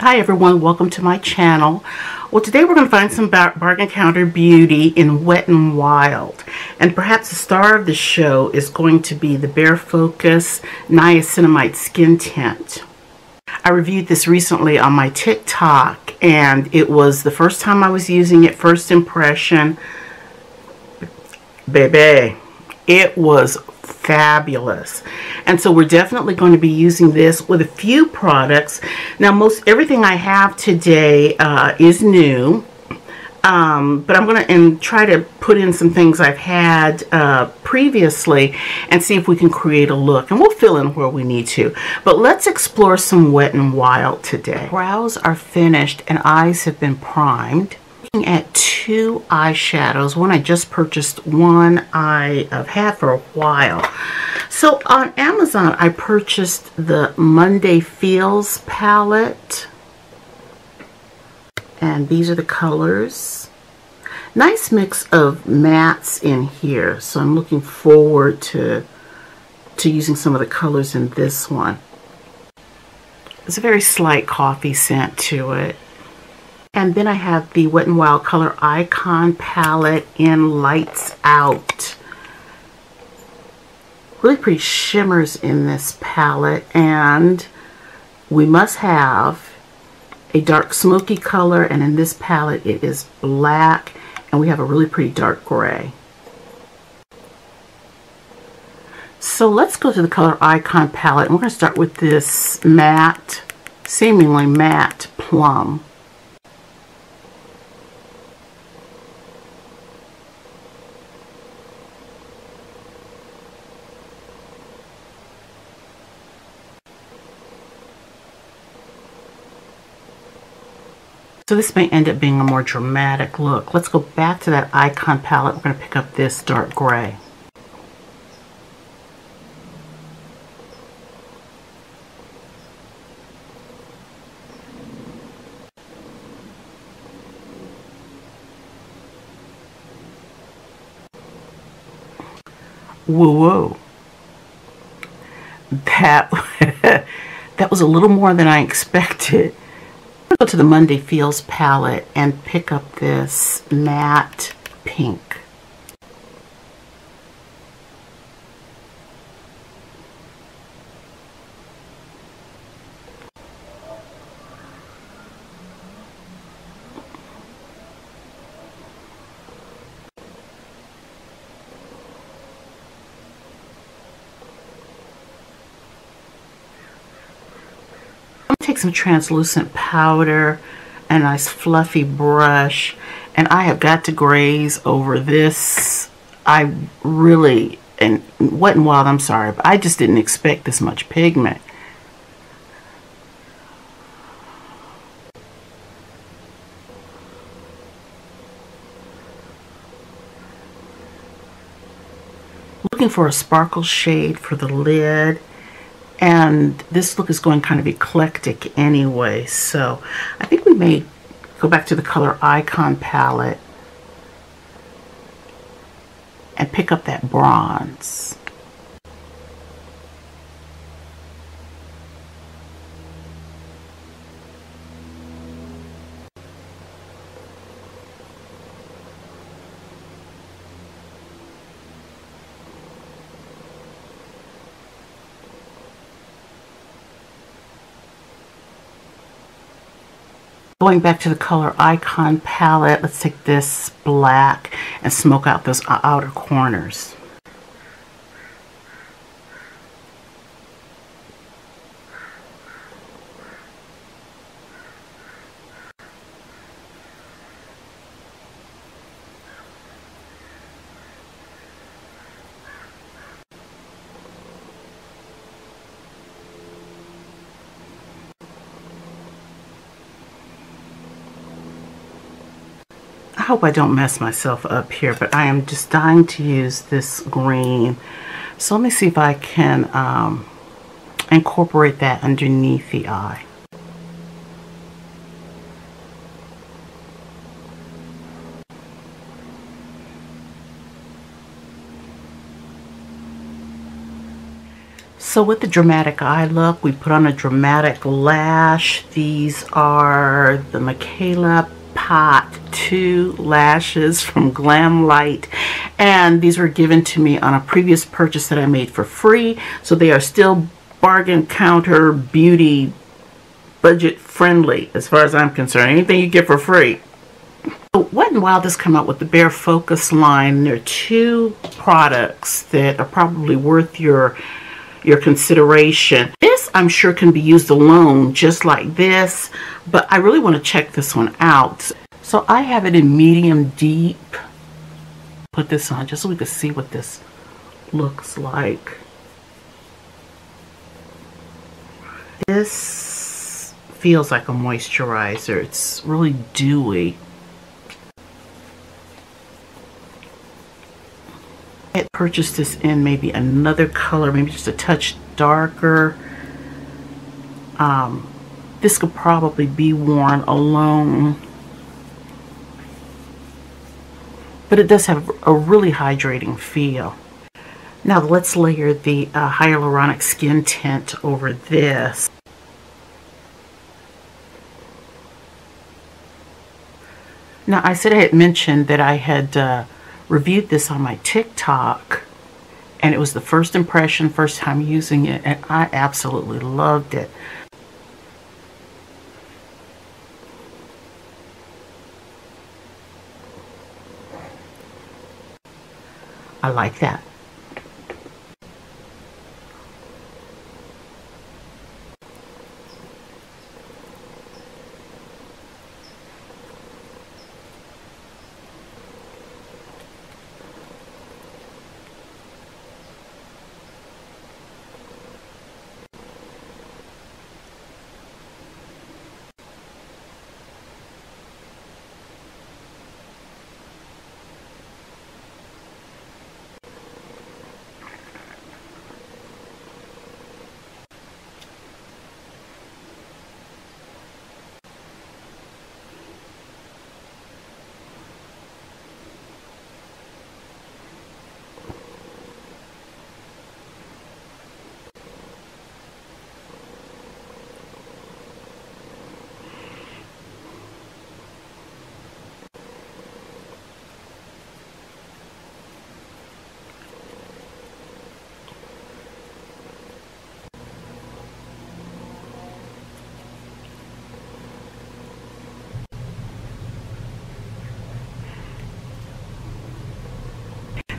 Hi everyone, welcome to my channel. Well, today we're going to find some bargain counter beauty in Wet n Wild, and perhaps the star of the show is going to be the Bare Focus Niacinamide Skin Tint. I reviewed this recently on my TikTok, and it was the first time I was using it. First impression, baby, it was fabulous. And so we're definitely going to be using this with a few products. Now, most everything I have today is new, but I'm going to try to put in some things I've had previously and see if we can create a look, and we'll fill in where we need to. But let's explore some Wet n Wild today. Brows are finished and eyes have been primed. Looking at two eyeshadows. One I just purchased, one I've had for a while. So on Amazon I purchased the Monday Feels palette, and these are the colors. Nice mix of mattes in here, so I'm looking forward to using some of the colors in this one. There's a very slight coffee scent to it. And then I have the Wet n Wild Color Icon palette in Lights Out. Really pretty shimmers in this palette, and we must have a dark smoky color, and in this palette it is black, and we have a really pretty dark gray. So let's go to the Color Icon palette, and we're going to start with this matte, seemingly matte plum. So this may end up being a more dramatic look. Let's go back to that Icon palette. We're going to pick up this dark gray. Whoa, whoa. That was a little more than I expected. Go to the Monday Feels palette and pick up this matte pink. Take some translucent powder, a nice fluffy brush, and I have got to graze over this. I really, and Wet n Wild, I'm sorry, but I just didn't expect this much pigment. Looking for a sparkle shade for the lid. And this look is going kind of eclectic anyway, so I think we may go back to the Color Icon palette and pick up that bronze. Going back to the Color Icon palette, let's take this black and smoke out those outer corners. I hope I don't mess myself up here, but I am just dying to use this green. So let me see if I can incorporate that underneath the eye. So with the dramatic eye look, we put on a dramatic lash. These are the Michaela Pot 2 lashes from Glam Light, and these were given to me on a previous purchase that I made for free, so they are still bargain counter beauty budget friendly as far as I'm concerned. Anything you get for free. So Wet n Wild has come out with the Bare Focus line. There are two products that are probably worth your consideration. This I'm sure can be used alone just like this, but I really want to check this one out. So I have it in medium deep. Put this on just so we can see what this looks like. This feels like a moisturizer. It's really dewy. I had purchased this in maybe another color, maybe just a touch darker. This could probably be worn alone, but it does have a really hydrating feel. Now let's layer the hyaluronic skin tint over this. Now I said I had mentioned that I had reviewed this on my TikTok, and it was the first impression, first time using it, and I absolutely loved it. I like that.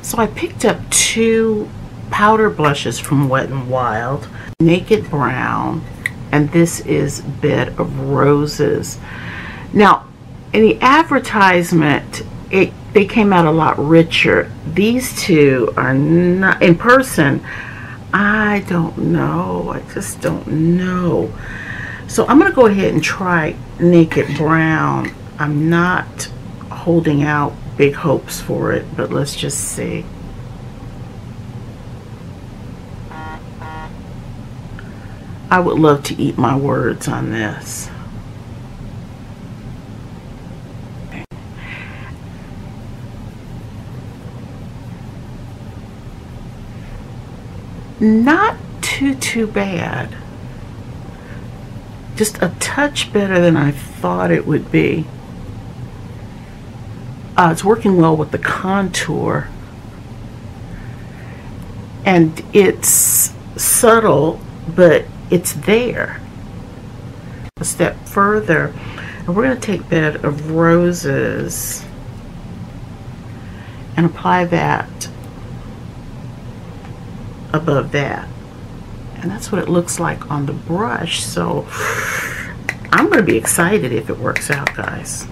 So I picked up two powder blushes from Wet n Wild, Naked Brown, and this is Bed of Roses. Now, in the advertisement, they came out a lot richer. These two are not, in person, I don't know. I just don't know. So I'm going to go ahead and try Naked Brown. I'm not holding out big hopes for it, but let's just see. I would love to eat my words on this. Okay. Not too bad. Just a touch better than I thought it would be. It's working well with the contour, and it's subtle, but it's there. A step further, and we're going to take Bed of Roses and apply that above that, and that's what it looks like on the brush. So I'm going to be excited if it works out, guys.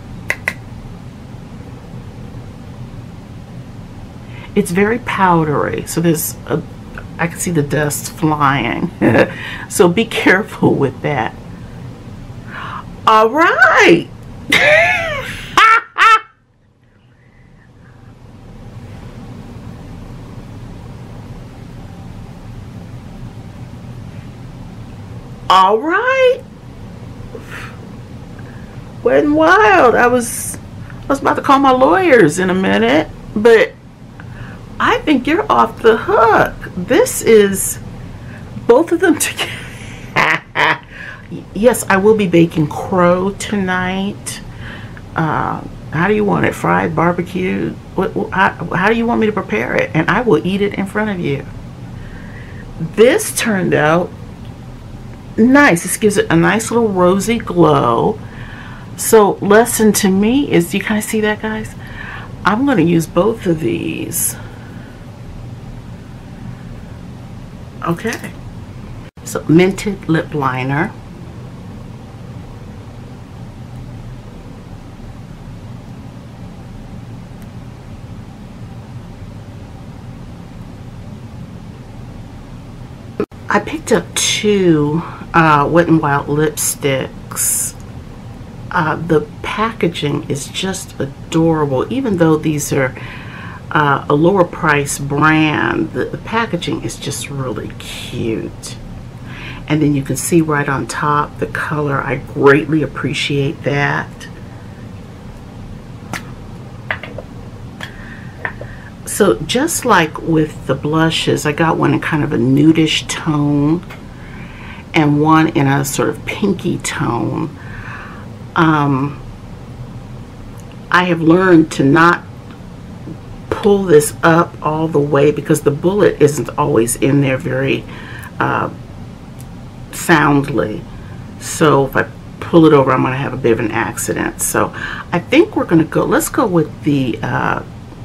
It's very powdery, so I can see the dust flying. So be careful with that. All right. All right. Wet n Wild. I was about to call my lawyers in a minute, but I think you're off the hook. This is both of them together. Yes, I will be baking crow tonight. How do you want it? Fried, barbecued? How do you want me to prepare it? And I will eat it in front of you. This turned out nice. This gives it a nice little rosy glow. So lesson to me is, do you kind of see that, guys? I'm going to use both of these. Okay. So Mented lip liner. I picked up two Wet n Wild lipsticks. The packaging is just adorable. Even though these are a lower price brand, the packaging is just really cute. And then you can see right on top the color. I greatly appreciate that. So just like with the blushes, I got one in kind of a nudish tone and one in a sort of pinky tone. I have learned to not pull this up all the way because the bullet isn't always in there very soundly. So if I pull it over, I'm going to have a bit of an accident. So I think we're going to go, let's go with the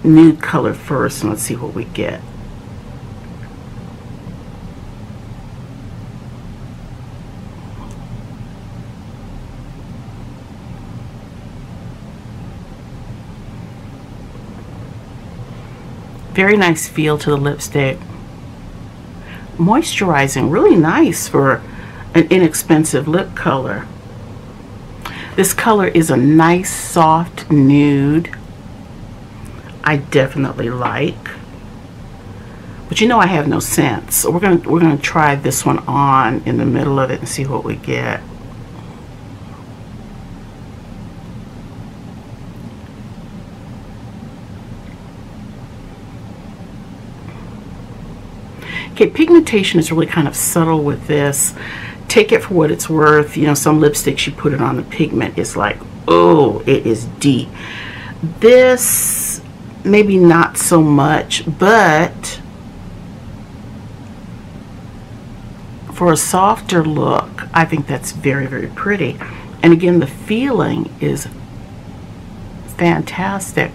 nude color first, and let's see what we get. Very nice feel to the lipstick. Moisturizing, really nice for an inexpensive lip color. This color is a nice soft nude. I definitely like, but you know I have no sense, so we're gonna try this one on in the middle of it and see what we get. Okay, pigmentation is really kind of subtle with this. Take it for what it's worth. You know, some lipsticks you put it on, the pigment is like, oh, it is deep. This maybe not so much, but for a softer look, I think that's very, very pretty. And again, the feeling is fantastic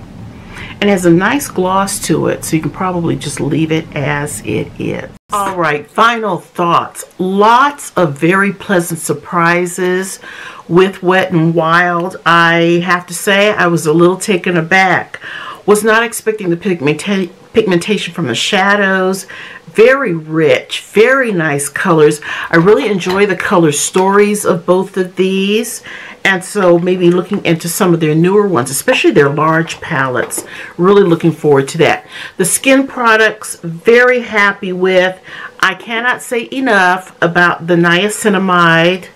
and has a nice gloss to it, so you can probably just leave it as it is. All right, final thoughts. Lots of very pleasant surprises with Wet n Wild. I have to say I was a little taken aback. Was not expecting the pigmentation from the shadows. Very rich, very nice colors. I really enjoy the color stories of both of these. And so maybe looking into some of their newer ones, especially their large palettes. Really looking forward to that. The skin products, very happy with. I cannot say enough about the Niacinamide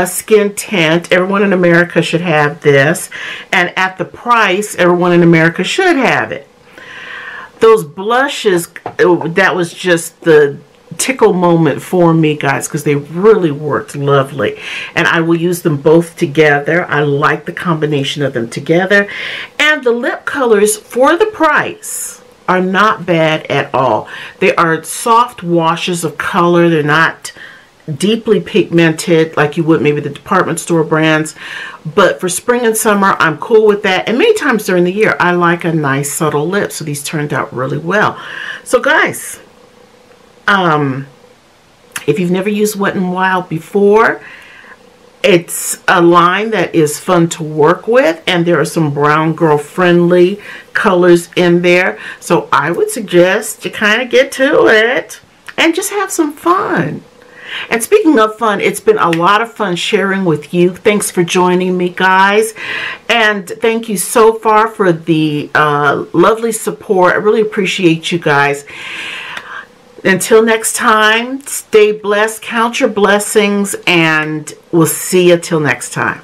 skin tint. Everyone in America should have this, and at the price everyone in America should have it. Those blushes, that was just the tickle moment for me, guys, because they really worked lovely, and I will use them both together. I like the combination of them together, and the lip colors for the price are not bad at all. They are soft washes of color. They're not deeply pigmented like you would maybe the department store brands, but for spring and summer I'm cool with that, and many times during the year I like a nice subtle lip, so these turned out really well. So guys, if you've never used Wet n Wild before, it's a line that is fun to work with, and there are some brown girl friendly colors in there, so I would suggest you kind of get to it and just have some fun. And speaking of fun, it's been a lot of fun sharing with you. Thanks for joining me, guys. And thank you so far for the lovely support. I really appreciate you guys. Until next time, stay blessed, count your blessings, and we'll see you till next time.